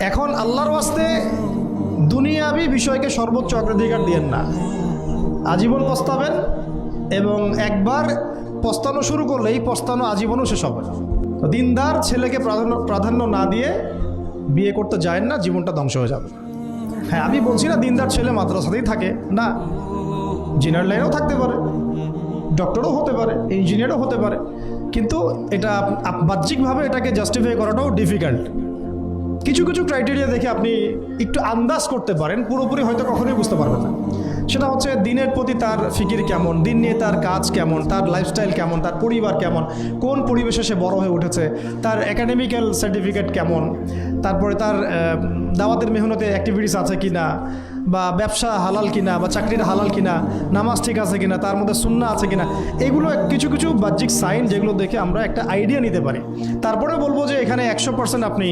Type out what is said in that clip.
এখন আল্লাহর ওয়াস্তে দুনিয়াবি বিষয়কে সর্বোচ্চ অগ্রাধিকার দিয়েন না, আজীবন পস্তাবেন এবং একবার পস্তানো শুরু করলে এই পস্তানো আজীবনও শেষ হবে না। তো দিনদার ছেলেকে প্রাধান্য না দিয়ে বিয়ে করতে যায় না, জীবনটা ধ্বংস হয়ে যাবে। হ্যাঁ, আমি বলছি না দিনদার ছেলে মাদ্রাসাতেই থাকে, না, ইঞ্জিনিয়ার লাইনেও থাকতে পারে, ডক্টরও হতে পারে, ইঞ্জিনিয়ারও হতে পারে, কিন্তু এটা বাহ্যিকভাবে এটাকে জাস্টিফাই করাটাও ডিফিকাল্ট। কিছু কিছু ক্রাইটেরিয়া দেখে আপনি একটু আন্দাজ করতে পারেন, পুরোপুরি হয়তো কখনোই বুঝতে পারবেন না। সেটা হচ্ছে দিনের প্রতি তার ফিকির কেমন, দিন নিয়ে তার কাজ কেমন, তার লাইফস্টাইল কেমন, তার পরিবার কেমন, কোন পরিবেশে সে বড় হয়ে উঠেছে, তার একাডেমিক্যাল সার্টিফিকেট কেমন, তারপরে তার দাওয়াতের মেহনতে অ্যাক্টিভিটিস আছে কিনা, বা ব্যবসা হালাল কিনা, বা চাকরির হালাল কিনা, নামাজ ঠিক আছে কিনা, তার মধ্যে সুন্নাহ আছে কিনা, এগুলো কিছু কিছু বাহ্যিক সাইন যেগুলো দেখে আমরা একটা আইডিয়া নিতে পারি। তারপরে বলবো যে এখানে 100% আপনি